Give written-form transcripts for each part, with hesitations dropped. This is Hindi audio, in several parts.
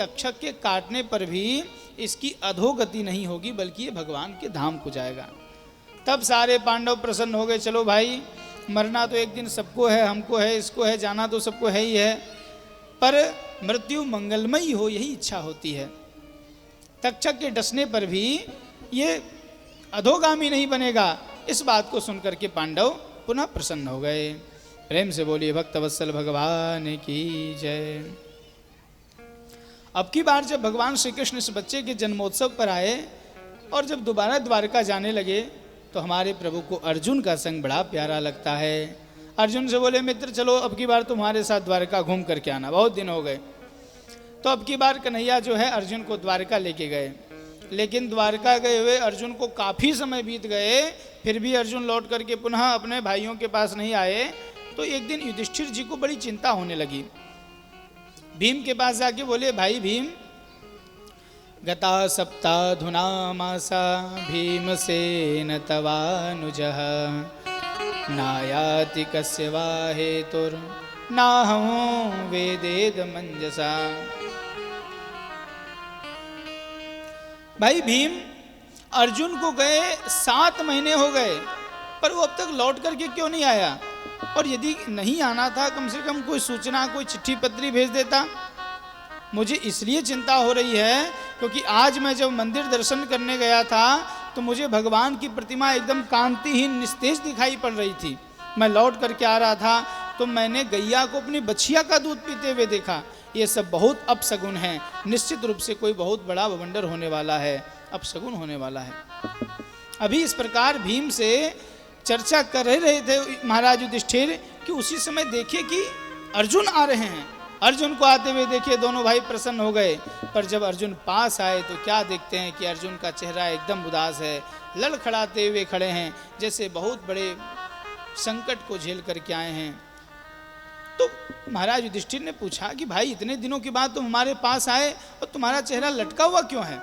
तक्षक के काटने पर भी इसकी अधोगति नहीं होगी, बल्कि ये भगवान के धाम को जाएगा। तब सारे पांडव प्रसन्न हो गए। चलो भाई, मरना तो एक दिन सबको है, हमको है, इसको है, जाना तो सबको है ही है, पर मृत्यु मंगलमयी हो यही इच्छा होती है। तक्षक के डसने पर भी ये अधोगामी नहीं बनेगा, इस बात को सुनकर के पांडव पुनः प्रसन्न हो गए। प्रेम से बोलिए भक्तवत्सल भगवान की जय। अब की बार जब भगवान श्री कृष्ण इस बच्चे के जन्मोत्सव पर आए और जब दोबारा द्वारका जाने लगे, तो हमारे प्रभु को अर्जुन का संग बड़ा प्यारा लगता है। अर्जुन से बोले, मित्र चलो अब की बार तुम्हारे साथ द्वारका घूम करके आना, बहुत दिन हो गए। तो अब की बार कन्हैया जो है अर्जुन को द्वारका लेके गए, लेकिन द्वारका गए हुए अर्जुन को काफ़ी समय बीत गए, फिर भी अर्जुन लौट करके पुनः अपने भाइयों के पास नहीं आए। तो एक दिन युधिष्ठिर जी को बड़ी चिंता होने लगी। भीम के पास जाके बोले, भाई भीम, गता सप्ताधुना मासा भीमसेन तवानुजः नायाति कस्य वा हेतुर्नाहं वेदेदमंजसा। भाई भीम, अर्जुन को गए 7 महीने हो गए, पर वो अब तक लौट करके क्यों नहीं आया? और यदि नहीं आना था, कम से कम कोई सूचना, कोई चिट्ठी पत्री भेज देता। मुझे इसलिए चिंता हो रही है क्योंकि आज मैं जब मंदिर दर्शन करने गया था तो मुझे भगवान की प्रतिमा एकदम कांतिहीन निस्तेज दिखाई पड़ रही थी। मैं लौट करके आ रहा था तो मैंने गैया को अपनी बछिया का दूध पीते हुए देखा। ये सब बहुत अपशगुन है, निश्चित रूप से कोई बहुत बड़ा बवंडर होने वाला है, अपशगुन होने वाला है। अभी इस प्रकार भीम से चर्चा कर रहे थे महाराज युधिष्ठिर कि उसी समय देखे कि अर्जुन आ रहे हैं। अर्जुन को आते हुए देखे, दोनों भाई प्रसन्न हो गए। पर जब अर्जुन पास आए तो क्या देखते हैं कि अर्जुन का चेहरा एकदम उदास है, लड़खड़ाते हुए खड़े हैं, जैसे बहुत बड़े संकट को झेल करके आए हैं। तो महाराज युधिष्ठिर ने पूछा कि भाई, इतने दिनों के बाद तुम हमारे पास आए और तुम्हारा चेहरा लटका हुआ क्यों है?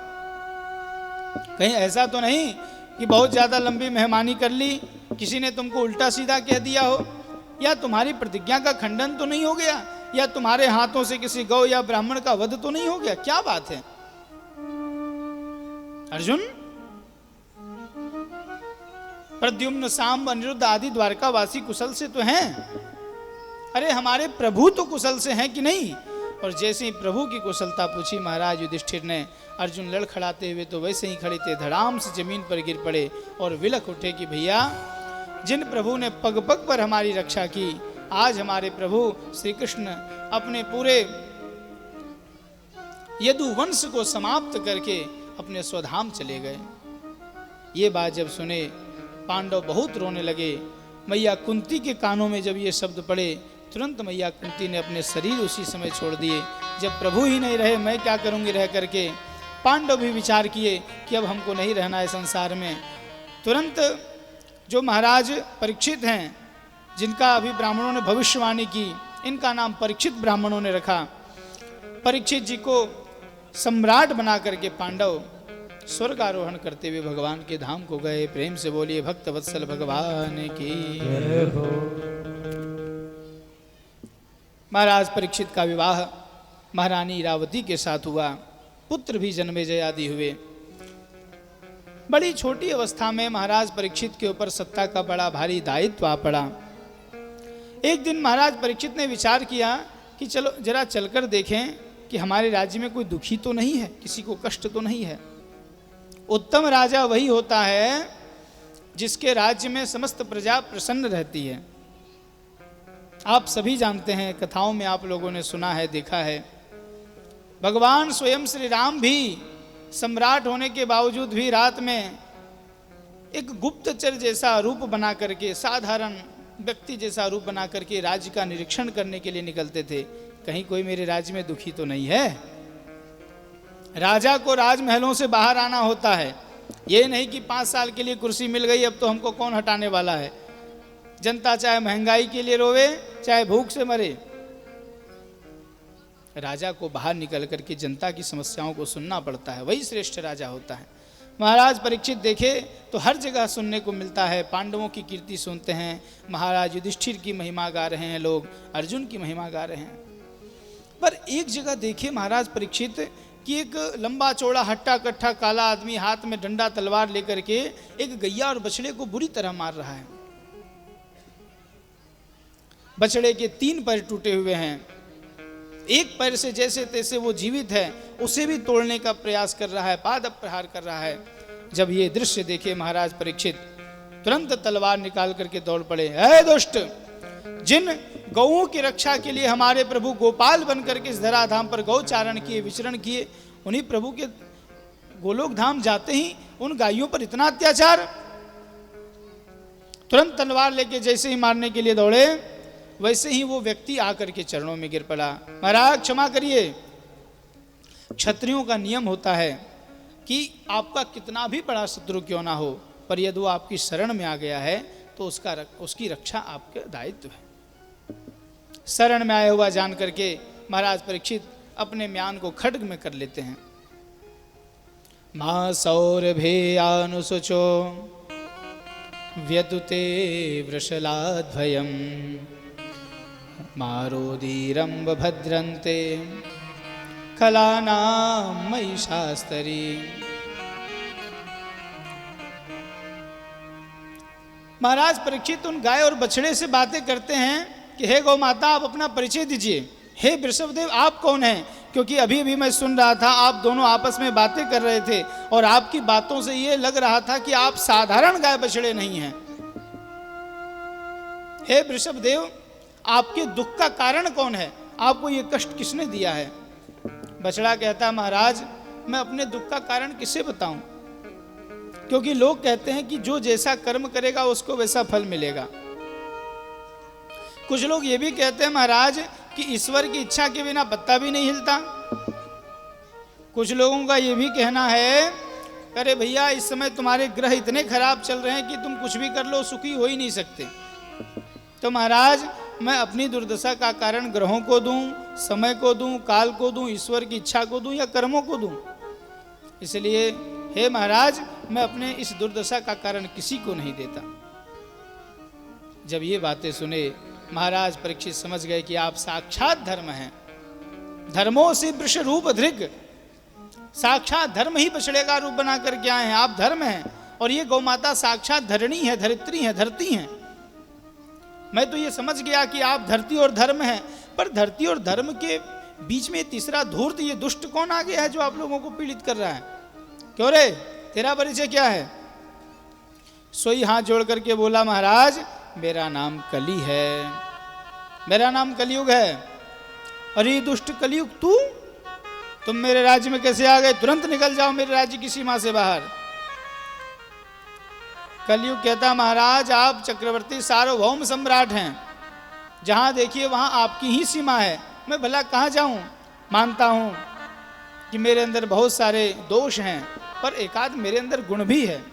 कहीं ऐसा तो नहीं कि बहुत ज़्यादा लंबी मेहमानी कर ली, किसी ने तुमको उल्टा सीधा कह दिया हो, या तुम्हारी प्रतिज्ञा का खंडन तो नहीं हो गया, या तुम्हारे हाथों से किसी गौ या ब्राह्मण का वध तो नहीं हो गया? क्या बात है अर्जुन? प्रद्युम्न, सांब, अनिरुद्ध आदि द्वारकावासी कुशल से तो हैं। अरे हमारे प्रभु तो कुशल से हैं कि नहीं? और जैसे ही प्रभु की कुशलता पूछी महाराज युधिष्ठिर ने, अर्जुन लड़खड़ाते हुए तो वैसे ही खड़े थे, धड़ाम से जमीन पर गिर पड़े और विलख उठे कि भैया, जिन प्रभु ने पग पग पर हमारी रक्षा की, आज हमारे प्रभु श्री कृष्ण अपने पूरे यदुवंश को समाप्त करके अपने स्वधाम चले गए। ये बात जब सुने पांडव बहुत रोने लगे। मैया कुंती के कानों में जब ये शब्द पड़े, तुरंत मैया कुंती ने अपने शरीर उसी समय छोड़ दिए। जब प्रभु ही नहीं रहे, मैं क्या करूंगी रह करके? पांडव भी विचार किए कि अब हमको नहीं रहना है संसार में। तुरंत जो महाराज परीक्षित हैं, जिनका अभी ब्राह्मणों ने भविष्यवाणी की, इनका नाम परीक्षित ब्राह्मणों ने रखा। परीक्षित जी को सम्राट बना करके पांडव स्वर्ग आरोहण करते हुए भगवान के धाम को गए। प्रेम से बोलिए भक्तवत्सल भगवान की। महाराज परीक्षित का विवाह महारानी इरावती के साथ हुआ। पुत्र भी जन्मेजय आदि हुए। बड़ी छोटी अवस्था में महाराज परीक्षित के ऊपर सत्ता का बड़ा भारी दायित्व आ पड़ा। एक दिन महाराज परीक्षित ने विचार किया कि चलो जरा चलकर देखें कि हमारे राज्य में कोई दुखी तो नहीं है, किसी को कष्ट तो नहीं है। उत्तम राजा वही होता है जिसके राज्य में समस्त प्रजा प्रसन्न रहती है। आप सभी जानते हैं, कथाओं में आप लोगों ने सुना है, देखा है, भगवान स्वयं श्री राम भी सम्राट होने के बावजूद भी रात में एक गुप्तचर जैसा रूप बना करके, साधारण व्यक्ति जैसा रूप बना करके राज्य का निरीक्षण करने के लिए निकलते थे। कहीं कोई मेरे राज्य में दुखी तो नहीं है। राजा को राजमहलों से बाहर आना होता है। ये नहीं कि 5 साल के लिए कुर्सी मिल गई, अब तो हमको कौन हटाने वाला है। जनता चाहे महंगाई के लिए रोवे, चाहे भूख से मरे, राजा को बाहर निकल करके जनता की समस्याओं को सुनना पड़ता है। वही श्रेष्ठ राजा होता है। महाराज परीक्षित देखे तो हर जगह सुनने को मिलता है, पांडवों की कीर्ति सुनते हैं, महाराज युधिष्ठिर की महिमा गा रहे हैं लोग, अर्जुन की महिमा गा रहे हैं। पर एक जगह देखिए महाराज परीक्षित कि एक लंबा चौड़ा हट्टा कट्ठा काला आदमी हाथ में डंडा तलवार लेकर के एक गैया और बछड़े को बुरी तरह मार रहा है। बछड़े के 3 पैर टूटे हुए हैं, एक पैर से जैसे तैसे वो जीवित है, उसे भी तोड़ने का प्रयास कर रहा है, पाद प्रहार कर रहा है। जब ये दृश्य देखे महाराज परीक्षित तुरंत तलवार निकाल करके दौड़ पड़े। है दुष्ट, जिन गौओं की रक्षा के लिए हमारे प्रभु गोपाल बनकर के इस धराधाम पर गौचारण किए, विचरण किए, उन्हीं प्रभु के गोलोक धाम जाते ही उन गायों पर इतना अत्याचार। तुरंत तलवार लेके जैसे ही मारने के लिए दौड़े, वैसे ही वो व्यक्ति आकर के चरणों में गिर पड़ा। महाराज क्षमा करिए। क्षत्रियों का नियम होता है कि आपका कितना भी बड़ा शत्रु क्यों ना हो, पर यदि वो आपकी शरण में आ गया है तो उसकी रक्षा आपका दायित्व है। शरण में आया हुआ जान करके महाराज परीक्षित अपने म्यान को खड्ग में कर लेते हैं। मां सौरभेयानुशुचो व्यतुते वृषलाद्भयम् मारोदीरंब भद्रन्ते कलानां महिषास्तरी। महाराज परीक्षित उन गाय और बछड़े से बातें करते हैं कि हे गौ माता, आप अपना परिचय दीजिए। हे वृषभदेव, आप कौन हैं? क्योंकि अभी अभी मैं सुन रहा था आप दोनों आपस में बातें कर रहे थे और आपकी बातों से ये लग रहा था कि आप साधारण गाय बछड़े नहीं हैं। हे वृषभदेव, आपके दुख का कारण कौन है? आपको ये कष्ट किसने दिया है? बछड़ा कहता, महाराज मैं अपने दुख का कारण किसे बताऊं, क्योंकि लोग कहते हैं कि जो जैसा कर्म करेगा उसको वैसा फल मिलेगा। कुछ लोग ये भी कहते हैं महाराज कि ईश्वर की इच्छा के बिना पत्ता भी नहीं हिलता। कुछ लोगों का ये भी कहना है, अरे भैया इस समय तुम्हारे ग्रह इतने खराब चल रहे हैं कि तुम कुछ भी कर लो सुखी हो ही नहीं सकते। तो महाराज मैं अपनी दुर्दशा का कारण ग्रहों को दूं, समय को दूं, काल को दूं, ईश्वर की इच्छा को दूं या कर्मों को दूं? इसलिए हे महाराज मैं अपने इस दुर्दशा का कारण किसी को नहीं देता। जब ये बातें सुने महाराज परीक्षित समझ गए कि आप साक्षात धर्म हैं। धर्मों से वृष रूप धृग, साक्षात धर्म ही बछड़े का रूप बना करके आए हैं। आप धर्म हैं और ये गौ माता साक्षात धरणी है, धरित्री है, धरती है। मैं तो ये समझ गया कि आप धरती और धर्म हैं, पर धरती और धर्म के बीच में तीसरा धूर्त ये दुष्ट कौन आ गया है जो आप लोगों को पीड़ित कर रहा है? क्यों रे, तेरा परिचय क्या है? सोई हाथ जोड़ करके बोला, महाराज मेरा नाम कली है, मेरा नाम कलयुग है। अरे दुष्ट कलयुग, तुम मेरे राज्य में कैसे आ गए? तुरंत निकल जाओ मेरे राज्य की सीमा से बाहर। कलयुग कहता, महाराज आप चक्रवर्ती सार्वभौम सम्राट हैं, जहां देखिए वहां आपकी ही सीमा है, मैं भला कहां जाऊं? मानता हूं कि मेरे अंदर बहुत सारे दोष हैं, पर एकाध मेरे अंदर गुण भी है।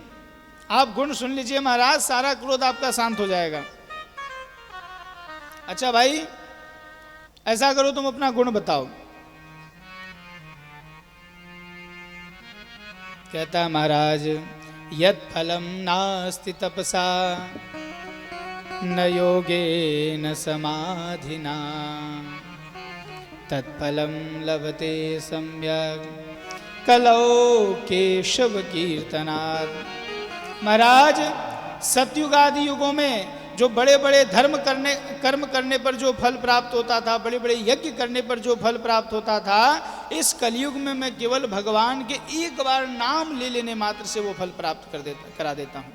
आप गुण सुन लीजिए महाराज, सारा क्रोध आपका शांत हो जाएगा। अच्छा भाई ऐसा करो, तुम अपना गुण बताओ। कहता, महाराज यत् फलम नास्ति तपसा न योगेन समाधिना तत्फलम लभते सम्यक् कलौ केशव कीर्तनात्। महाराज सतयुग आदि युगों में जो बड़े बड़े कर्म करने पर जो फल प्राप्त होता था, बड़े बड़े यज्ञ करने पर जो फल प्राप्त होता था, इस कलयुग में मैं केवल भगवान के एक बार नाम ले लेने मात्र से वो फल प्राप्त करा देता हूं।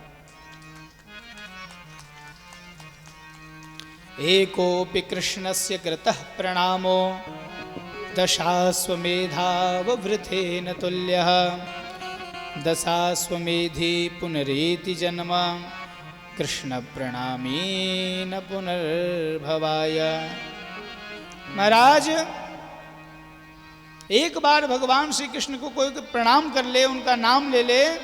एकोपि कृष्णस्य कृतः प्रणामो दशाश्वमेधाववृथेन तुल्यः दशाश्वमेधि पुनरेति जन्म कृष्ण प्रणामी न पुनर्भवाय। महाराज एक बार भगवान श्री कृष्ण को कोई प्रणाम कर ले, उनका नाम ले ले,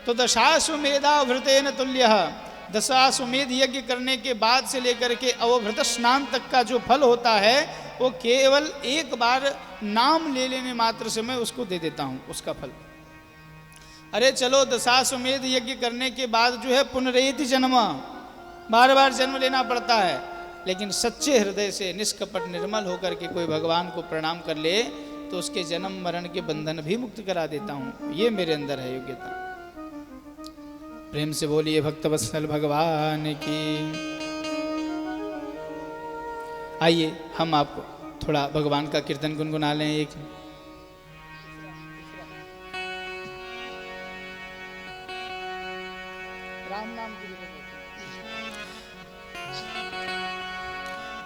तो दशाश्वमेधावृतेन तुल्यः, दशाश्वमेध यज्ञ करने के बाद से लेकर के अवभृत स्नान तक का जो फल होता है वो केवल एक बार नाम ले लेने मात्र से मैं उसको दे देता हूं उसका फल। अरे चलो दशाश्वमेध यज्ञ करने के बाद जो है पुनरेति जन्म, बार बार जन्म लेना पड़ता है, लेकिन सच्चे हृदय से निष्कपट निर्मल होकर के कोई भगवान को प्रणाम कर ले तो उसके जन्म मरण के बंधन भी मुक्त करा देता हूं। ये मेरे अंदर है योग्यता। प्रेम से बोलिए भक्तवत्सल भगवान की। आइए हम आपको थोड़ा भगवान का कीर्तन गुनगुना लें। एक राम नाम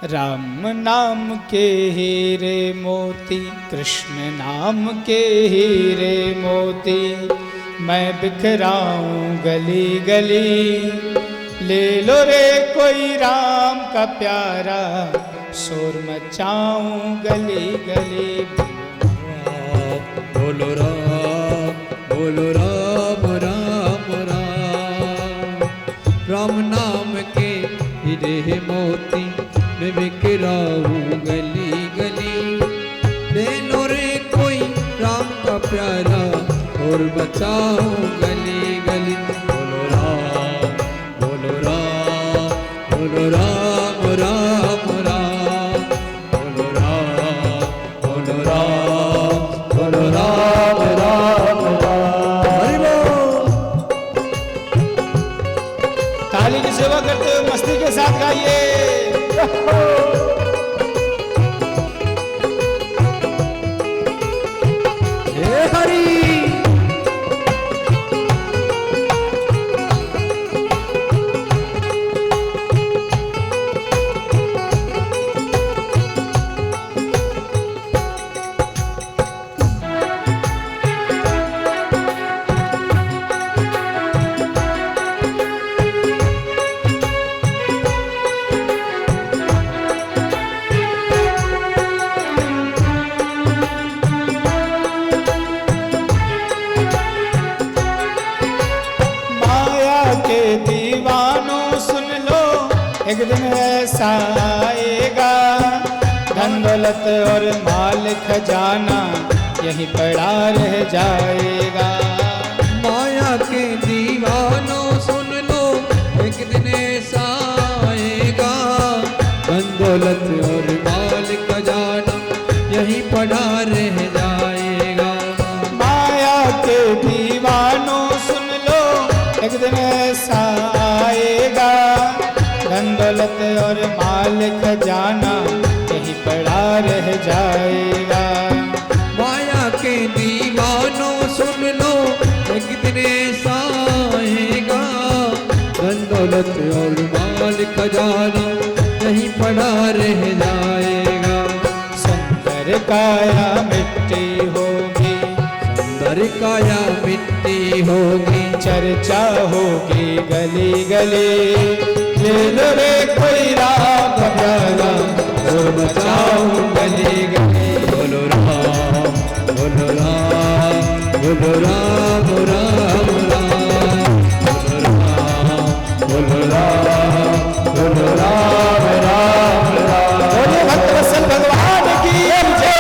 राम नाम के हीरे मोती, कृष्ण नाम के हीरे मोती, मैं बिखराऊं गली गली। ले लो रे कोई राम का प्यारा, शोर मचाऊं गली गली। बोलो राम बोलो राम राम राम। राम नाम के हीरे मोती, मैं बिखराऊं गली गली। ले लो रे कोई राम का प्यारा, और बचाऊं गली गली। बोलो राम बोलो राम बोलो राम राम राम। बोलो राम बोलो राम बोलो राम राम राम। हरि बोल। ताली की सेवा करते हुए मस्ती के साथ गाइए। हे हरि। एक दिन ऐसा आएगा, धन दौलत और माल खजाना यहीं पड़ा रह जाएगा। माया के दीवानों सुन लो, एक दिन ऐसा आएगा, धन दौलत और माल खजाना यहीं पड़ा रह जाएगा। माया के दीवानों सुन लो, एक दिन ऐसा आएगा, धन दौलत और माल खजाना यहीं पड़ा रह जाएगा। माया के दीवानों सुन लो, एक दिन ऐसा आएगा, धन दौलत और माल खजाना यहीं पड़ा रह जाएगा। सुंदर काया मिट्टी होगी, सुंदर काया मिट्टी होगी, चर्चा होगी गली गली। ले लो रे कोई राम का प्यारा, और बचाओ गली गली। बोलो राम बोलो राम बोलो राम राम राम। बोलो राम बोलो राम बोलो राम राम राम। बोलिए भक्तवत्सल भगवान की जय।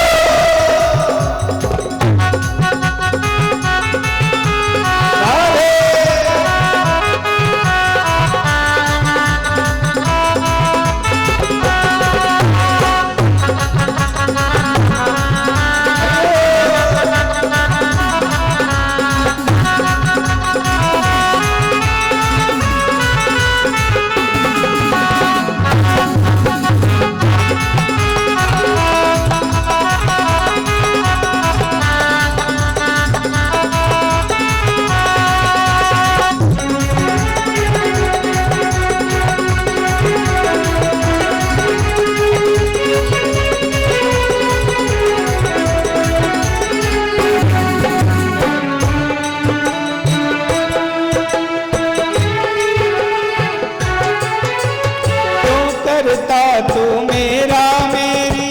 तू मेरा मेरी,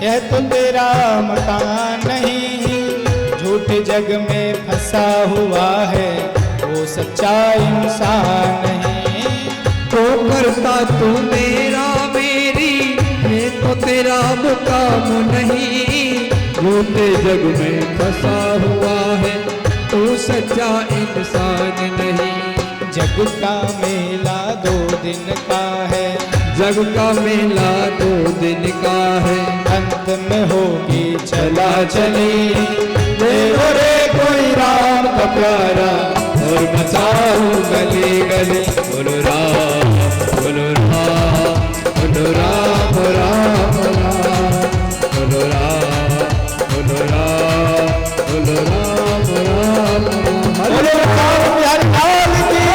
यह तो तेरा मकान नहीं। झूठे जग में फंसा हुआ है वो सच्चा इंसान नहीं। तो करता तू मेरा मेरी, ये तो तेरा मुकाम नहीं। झूठे जग में फंसा हुआ है तू सच्चा इंसान नहीं। जग का मेला 2 दिन का है, जग का मेला 2 दिन का है, अंत में होगी चला चली। देखो रे कोई राम का प्यारा और मचाओ गली गली। बोलो राम बोलो राम बोलो राम राम राम, बोलो राम बोलो राम बोलो राम राम राम। बोलो राम बिहारी लाल की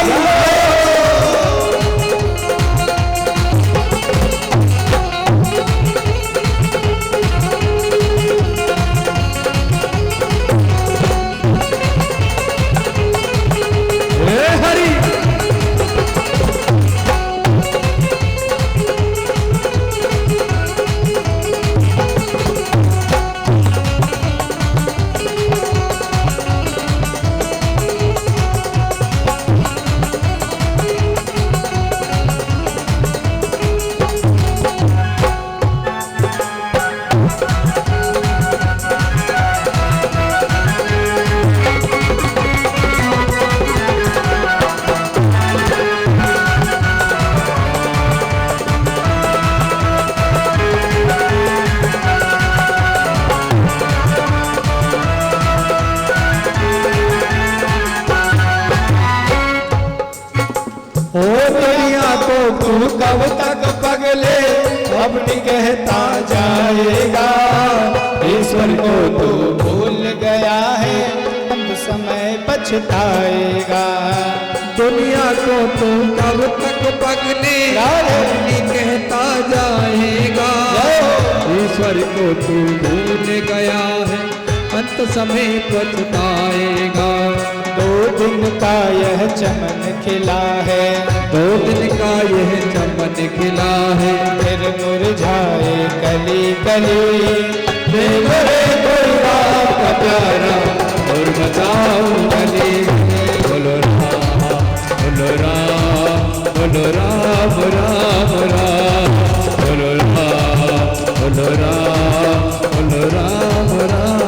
हे हरि। ओ दुनिया को तू कब तक पगले अपनी कहता जाएगा। ईश्वर को तू भूल गया है अंत समय पछताएगा। दुनिया को तू कब तक पगले अपनी कहता जाएगा। ईश्वर को तू भूल गया है अंत समय पछताएगा। 2 दिन का यह चमन खिला है, 2 दिन का यह चमन खिला है, फिर मुरझाए कली कली। देखो रे कोई राम का प्यारा और बचाओ गली गली। बोलो राम बोलो राम बोलो राम राम राम, बोलो राम बोलो राम बोलो राम राम राम।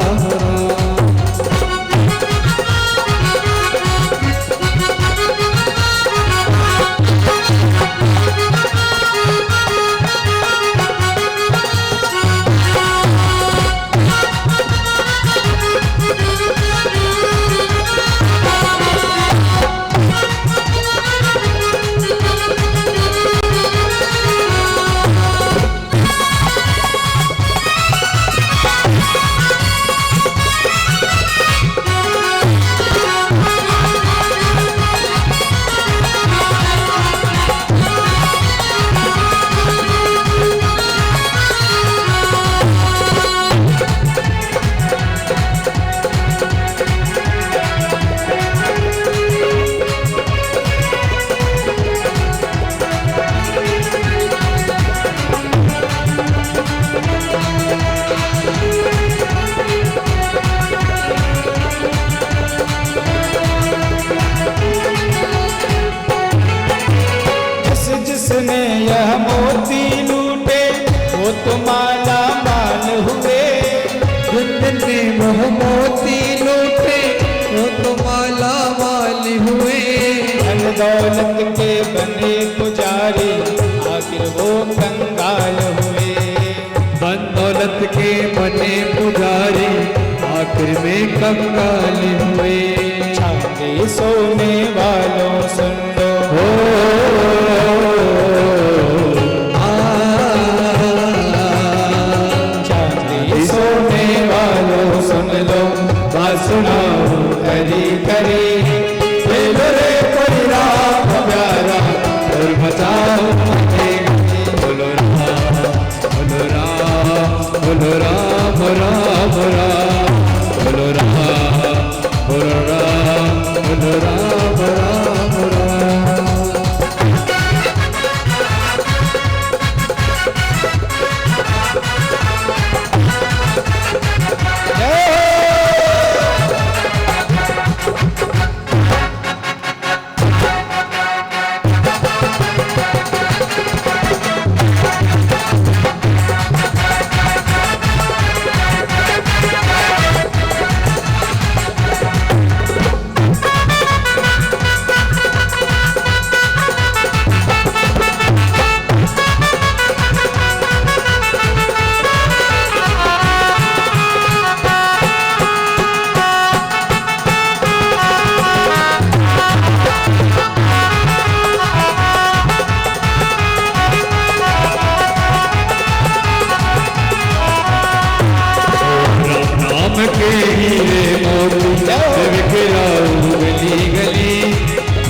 जिसने यह मोती लूटे वो तो माला माल हुए। जिसने वह मोती लूटे वो तो माला माल हुए। धन दौलत के बने पुजारी आखिर वो कंगाल हुए। धन दौलत के बने पुजारी आखिर में कंगाल हुए। चांदी सोने वालों सुन लो, चांदी सोने वालों सुन लो, बात सुनाओ करी करी। बोलो रे कोई राम प्यारा और बचाओ बोलो राम बोलो राम बोलो राम राम राम, बोलो राम बोलो राम बोलो राम राम राम। हीरे मोती बिखराऊं गली गली,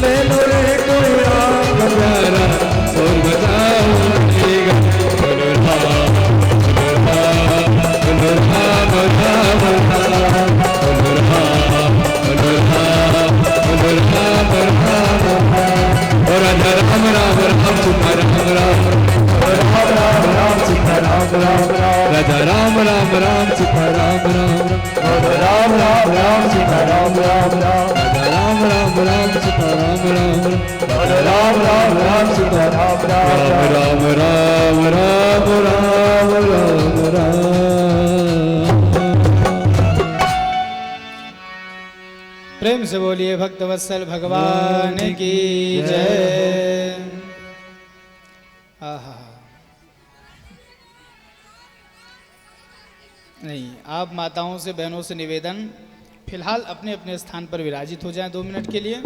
ले लो रे कोई आपका प्यारा और बताऊं गली गली। दुल्हा दुल्हा दुल्हा दुल्हा दुल्हा दुल्हा दुल्हा दुल्हा दुल्हा। और राजा राम राम राम सीता राम राम राम राम राम सीता राम राम राम। राजा राम राम राम सीता राम राम राम राम राम सीता राम राम राम। राजा राम राम राम सीता राम राम राम राम राम सीता राम राम राम राम राम राम राम राम। प्रेम से बोलिए भक्तवत्सल भगवान की जय। आहा, नहीं, आप माताओं से बहनों से निवेदन, फिलहाल अपने अपने स्थान पर विराजित हो जाएं 2 मिनट के लिए।